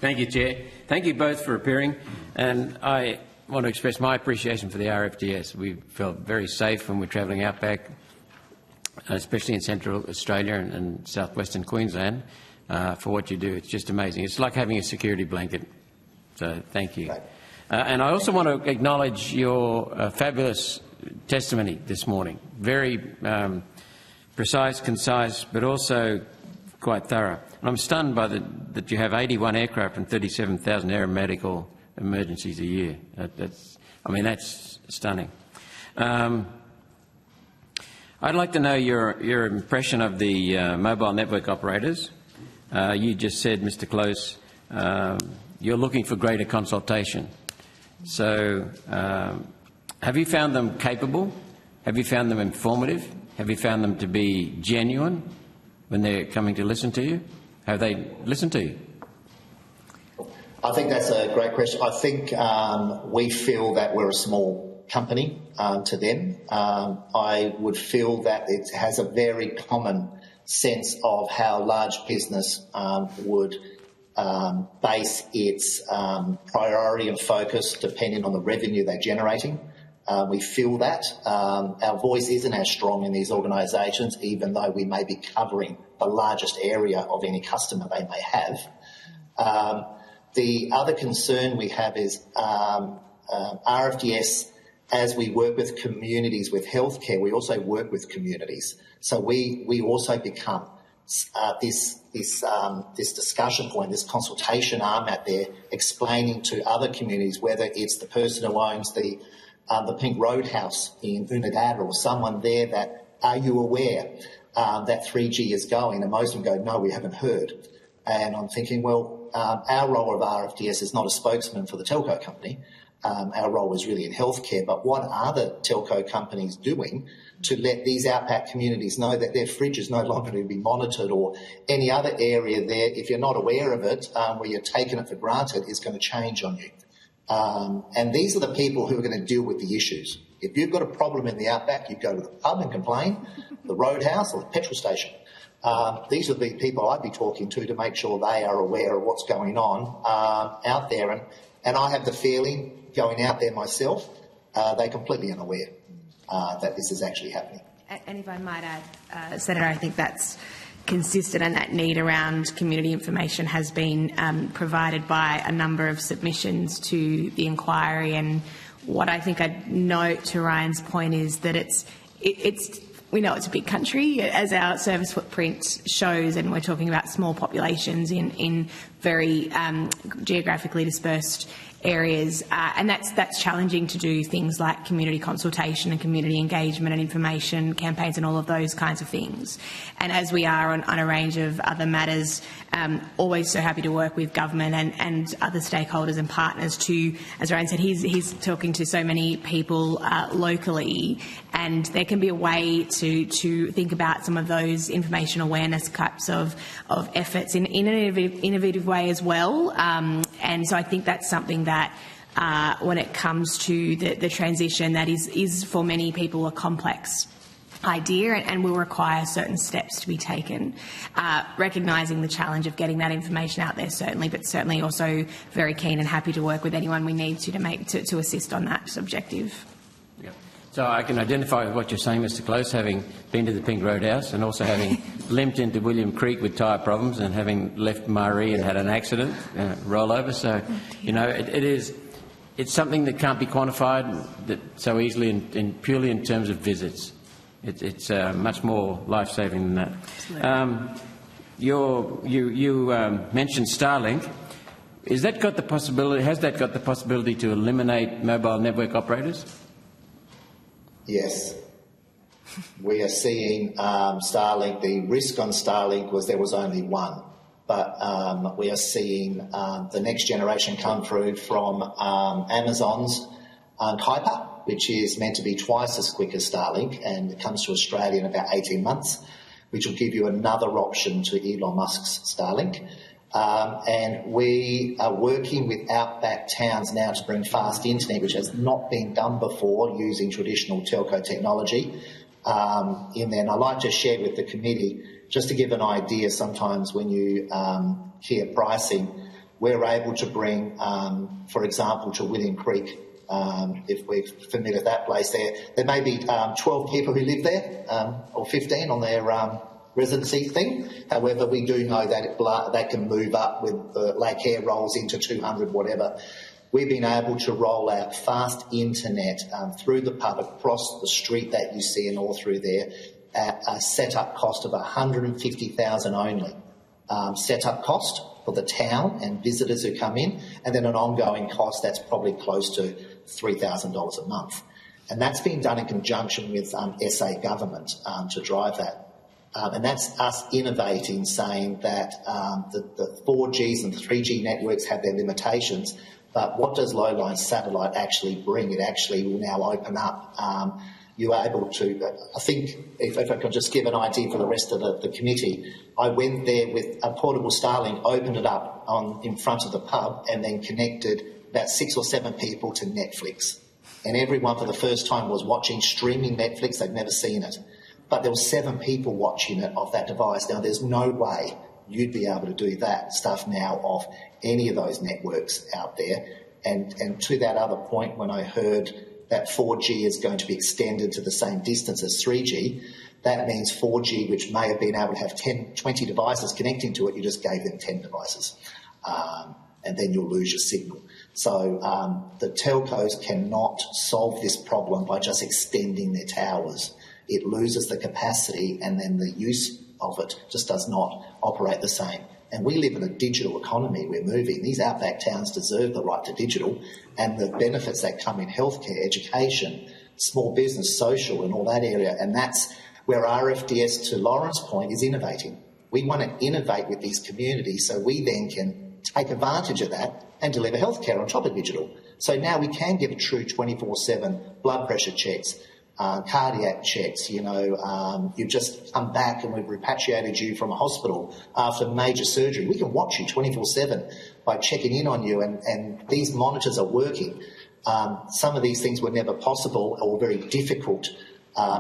Thank you, Chair. Thank you both for appearing, and I want to express my appreciation for the RFDS. We felt very safe when we're travelling outback, especially in Central Australia and southwestern Queensland, for what you do. It's just amazing. It's like having a security blanket. So thank you. And I also want to acknowledge your fabulous testimony this morning. Very precise, concise, but also quite thorough. And I'm stunned by that you have 81 aircraft and 37,000 aeromedical emergencies a year. That's stunning. I'd like to know your impression of the mobile network operators. You just said, Mr. Close, you're looking for greater consultation. So have you found them capable? Have you found them informative? Have you found them to be genuine when they're coming to listen to you? Have they listened to you? I think that's a great question. I think we feel that we're a small company to them. I would feel that it has a very common sense of how large business would base its priority and focus depending on the revenue they're generating. We feel that. Our voice isn't as strong in these organisations, even though we may be covering the largest area of any customer they may have. The other concern we have is RFDS, as we work with communities with healthcare, we also work with communities. So we also become this discussion point, this consultation arm out there, explaining to other communities, whether it's the person who owns the Pink Roadhouse in Unadilla or someone there, that are you aware that 3G is going? And most of them go, no, we haven't heard. And I'm thinking, well, our role of RFDS is not a spokesman for the telco company. Our role is really in healthcare. But what are the telco companies doing to let these outback communities know that their fridge is no longer to be monitored, or any other area there, if you're not aware of it, where you're taking it for granted, is going to change on you? And these are the people who are going to deal with the issues. If you've got a problem in the outback, you go to the pub and complain, the roadhouse or the petrol station. These are the people I'd be talking to make sure they are aware of what's going on out there. And I have the feeling, going out there myself, they're completely unaware that this is actually happening. And if I might add, Senator, I think that's consistent, and that need around community information has been provided by a number of submissions to the inquiry. And what I think I'd note to Ryan's point is that we know it's a big country, as our service footprint shows, and we're talking about small populations in very geographically dispersed areas, and that's challenging to do things like community consultation and community engagement and information campaigns and all of those kinds of things. And as we are on a range of other matters, always so happy to work with government and other stakeholders and partners to, as Ryan said, he's talking to so many people locally, and there can be a way to think about some of those information awareness types of efforts in an innovative way as well. And so I think that's something that when it comes to the transition, that is for many people a complex idea and will require certain steps to be taken, recognising the challenge of getting that information out there, certainly, but certainly also very keen and happy to work with anyone we need to assist on that objective. Yeah. So I can identify with what you're saying, Mr. Close, having been to the Pink Roadhouse and also having limped into William Creek with tyre problems and having left Murray and had an accident, rollover. So, you know, it's something that can't be quantified so easily purely in terms of visits. It's much more life-saving than that. You mentioned Starlink. Has that got the possibility to eliminate mobile network operators? Yes. We are seeing Starlink. The risk on Starlink was there was only one, but we are seeing the next generation come through from Amazon's Kuiper, which is meant to be twice as quick as Starlink, and it comes to Australia in about 18 months, which will give you another option to Elon Musk's Starlink. And we are working with outback towns now to bring fast internet, which has not been done before using traditional telco technology in there. And I'd like to share with the committee, Just to give an idea, sometimes when you hear pricing, we're able to bring, for example, to William Creek, if we're familiar with that place there may be 12 people who live there, or 15 on their residency thing. However, we do know that that can move up with Lake Eyre rolls into 200, whatever. We've been able to roll out fast internet through the pub across the street that you see and all through there at a set-up cost of $150,000 only. Set-up cost for the town and visitors who come in, and then an ongoing cost that's probably close to $3,000 a month. And that's been done in conjunction with SA government to drive that. And that's us innovating, saying that the 4Gs and the 3G networks have their limitations, but what does low-line satellite actually bring? It actually will now open up. You're able to, I think, if I can just give an idea for the rest of the committee, I went there with a portable Starlink, opened it up in front of the pub, and then connected about 6 or 7 people to Netflix. And everyone for the first time was watching streaming Netflix. They'd never seen it. But there were 7 people watching it off that device. Now, there's no way you'd be able to do that stuff now off any of those networks out there. And to that other point, when I heard that 4G is going to be extended to the same distance as 3G, that means 4G, which may have been able to have 10, 20 devices connecting to it, you just gave them 10 devices. And then you'll lose your signal. So the telcos cannot solve this problem by just extending their towers. It loses the capacity, and then the use of it just does not operate the same. And we live in a digital economy. We're moving. These outback towns deserve the right to digital, and the benefits that come in healthcare, education, small business, social, and all that area. And that's where RFDS, to Lauren's point, is innovating. We want to innovate with these communities so we then can take advantage of that and deliver healthcare on top of digital. So now we can give a true 24/7 blood pressure checks, cardiac checks. You've just come back and we've repatriated you from a hospital after major surgery. We can watch you 24/7 by checking in on you, and these monitors are working. Some of these things were never possible or very difficult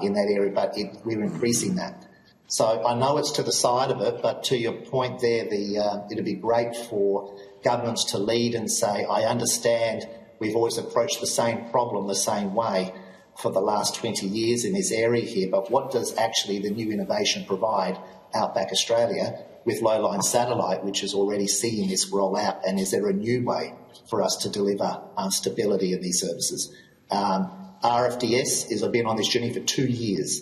in that area, but we're increasing that. So I know it's to the side of it, but to your point there, it'd be great for governments to lead and say, I understand we've always approached the same problem the same way for the last 20 years in this area here, but what does actually the new innovation provide Outback Australia with low-line satellite, which is already seeing this roll out, and is there a new way for us to deliver stability in these services? RFDS has been on this journey for 2 years.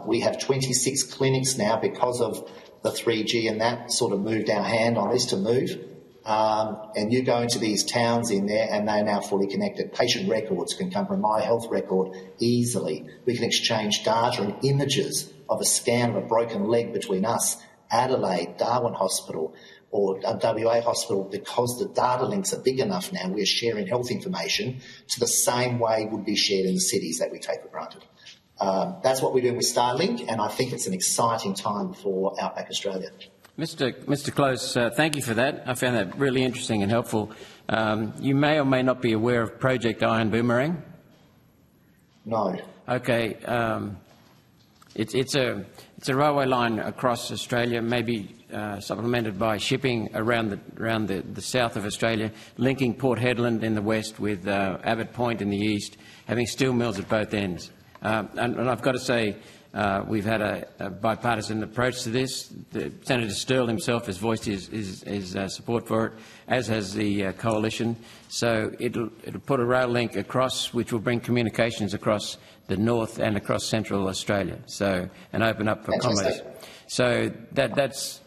We have 26 clinics now because of the 3G, and that sort of moved our hand on this to move. And you go into these towns in there and they're now fully connected. Patient records can come from My Health Record easily. We can exchange data and images of a scan of a broken leg between us, Adelaide, Darwin Hospital, or WA Hospital, because the data links are big enough now. We're sharing health information to the same way would be shared in the cities that we take for granted. That's what we're doing with Starlink, and I think it's an exciting time for Outback Australia. Mr. Close, thank you for that. I found that really interesting and helpful. You may or may not be aware of Project Iron Boomerang. No. Okay. It's a railway line across Australia, maybe supplemented by shipping around the south of Australia, linking Port Hedland in the west with Abbott Point in the east, having steel mills at both ends. And I've got to say, we've had a bipartisan approach to this. Senator Sterle himself has voiced his support for it, as has the coalition. So it'll put a rail link across, which will bring communications across the north and across central Australia. So, and open up for commerce. So that's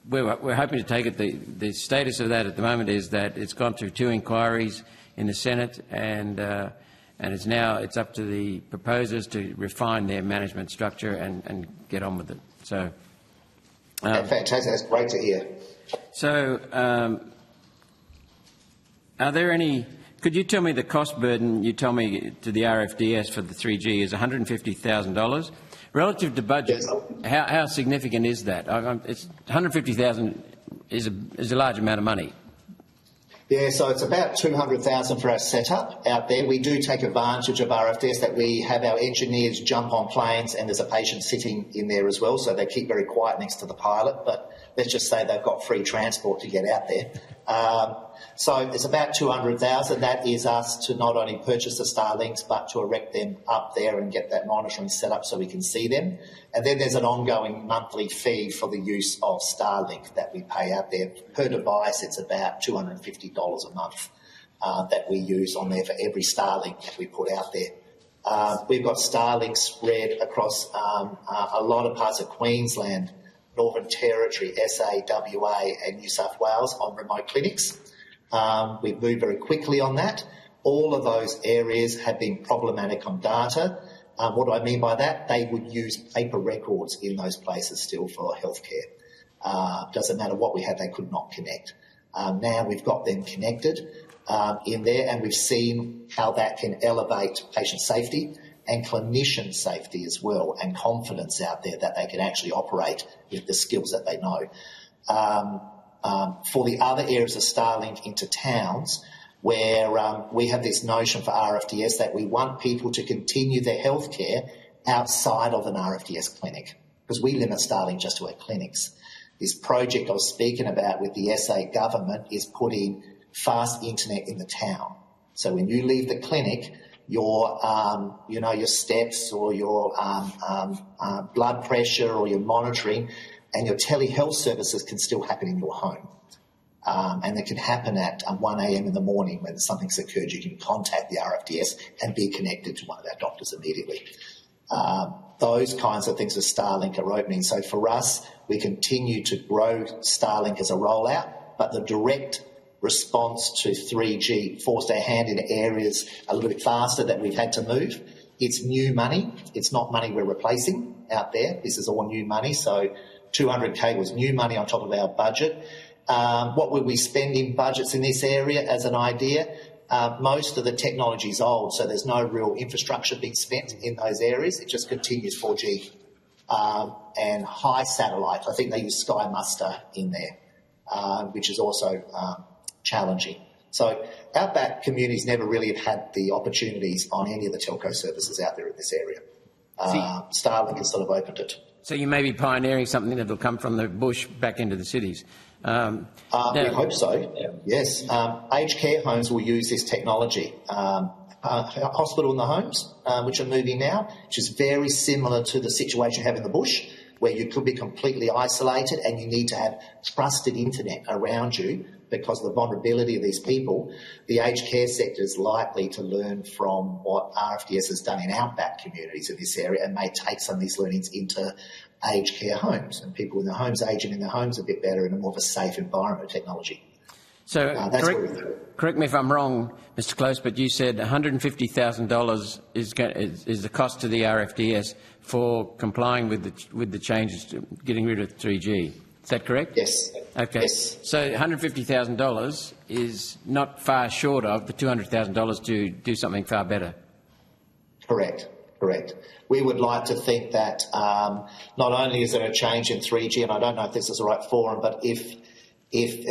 where we're hoping to take it. The status of that at the moment is that it's gone through 2 inquiries in the Senate, and it's up to the proposers to refine their management structure and get on with it. So, fantastic. That's great to hear. So, are there any? Could you tell me the cost burden? You told me to the RFDS for the 3G is $150,000 relative to budget. Yes. How significant is that? It's $150,000 is a large amount of money. Yeah, so it's about 200,000 for our setup out there. We do take advantage of RFDS that we have our engineers jump on planes and there's a patient sitting in there as well, so they keep very quiet next to the pilot, but let's just say they've got free transport to get out there. So it's about 200,000. That is us to not only purchase the Starlinks but to erect them up there and get that monitoring set up so we can see them. And then there's an ongoing monthly fee for the use of Starlink that we pay out there. Per device, it's about $250 a month that we use on there for every Starlink that we put out there. We've got Starlinks spread across a lot of parts of Queensland, Northern Territory, SA, WA and New South Wales on remote clinics. We've moved very quickly on that. All of those areas have been problematic on data. What do I mean by that? They would use paper records in those places still for healthcare. Doesn't matter what we had, they could not connect. Now we've got them connected in there, and we've seen how that can elevate patient safety and clinician safety as well, and confidence out there that they can actually operate with the skills that they know. For the other areas of Starlink into towns, where we have this notion for RFDS that we want people to continue their healthcare outside of an RFDS clinic, because we limit Starlink just to our clinics. This project I was speaking about with the SA government is putting fast internet in the town. So when you leave the clinic, your steps or your blood pressure or your monitoring and your telehealth services can still happen in your home. And it can happen at 1 a.m. in the morning when something's occurred. You can contact the RFDS and be connected to one of our doctors immediately. Those kinds of things with Starlink are opening. So for us, we continue to grow Starlink as a rollout, but the direct response to 3G forced our hand in areas a little bit faster that we've had to move. It's new money. It's not money we're replacing out there. This is all new money. So 200K was new money on top of our budget. What would we spend in budgets in this area as an idea? Most of the technology is old, so there's no real infrastructure being spent in those areas. It just continues 4G and high satellite. I think they use Sky Muster in there, which is also challenging. So outback communities never really have had the opportunities on any of the telco services out there in this area. Starlink has sort of opened it. So you may be pioneering something that will come from the bush back into the cities. We hope so, yes. Aged care homes will use this technology. Hospital in the homes, which are moving now, which is very similar to the situation you have in the bush, where you could be completely isolated and you need to have trusted internet around you because of the vulnerability of these people. The aged care sector is likely to learn from what RFDS has done in outback communities in this area and may take some of these learnings into aged care homes, and people in their homes aging in their homes a bit better in a more of a safe environment of technology. So correct me if I'm wrong, Mr. Close, but you said $150,000 is the cost to the RFDS for complying with the changes to getting rid of 3G. Is that correct? Yes. Okay. Yes. So $150,000 is not far short of the $200,000 to do something far better. Correct. We would like to think that not only is there a change in 3G, and I don't know if this is the right forum, but if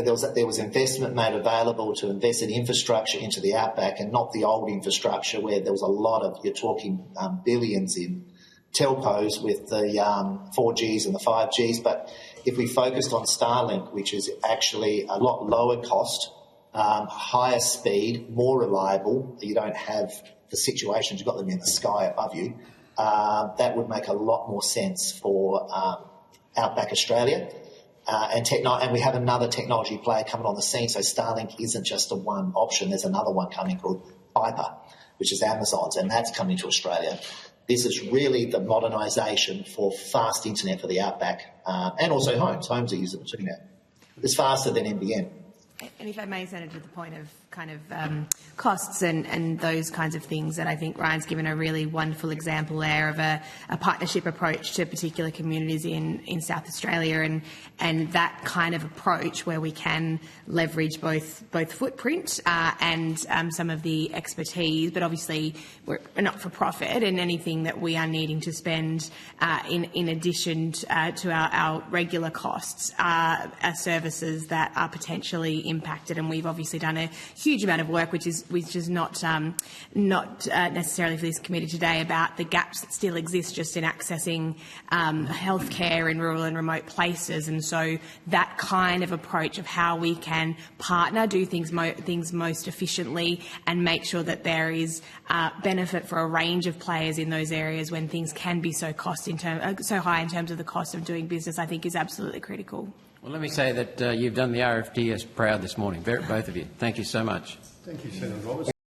there was investment made available to invest in infrastructure into the outback and not the old infrastructure where there was a lot of, you're talking billions in telcos with the 4Gs and the 5Gs, but if we focused on Starlink, which is actually a lot lower cost, higher speed, more reliable, you don't have the situations, you've got them in the sky above you, that would make a lot more sense for outback Australia. And we have another technology player coming on the scene, so Starlink isn't just a one option. There's another one coming called Piper, which is Amazon's, and that's coming to Australia. This is really the modernisation for fast internet for the outback, and also homes. Homes are using it too now. It's faster than NBN. And if I may, Senator, to the point of costs and those kinds of things, that I think Ryan's given a really wonderful example there of a partnership approach to particular communities in South Australia, and that kind of approach where we can leverage both footprint and some of the expertise, but obviously we're not for profit, and anything that we are needing to spend in addition to our regular costs are services that are potentially impacted. And we've obviously done a huge amount of work, which is not necessarily for this committee today, about the gaps that still exist just in accessing healthcare in rural and remote places. And so that kind of approach of how we can partner, do things most efficiently, and make sure that there is benefit for a range of players in those areas when things can be so high in terms of the cost of doing business, I think is absolutely critical. Well, let me say that you've done the RFDS proud this morning, both of you. Thank you so much. Thank you, Senator Roberts.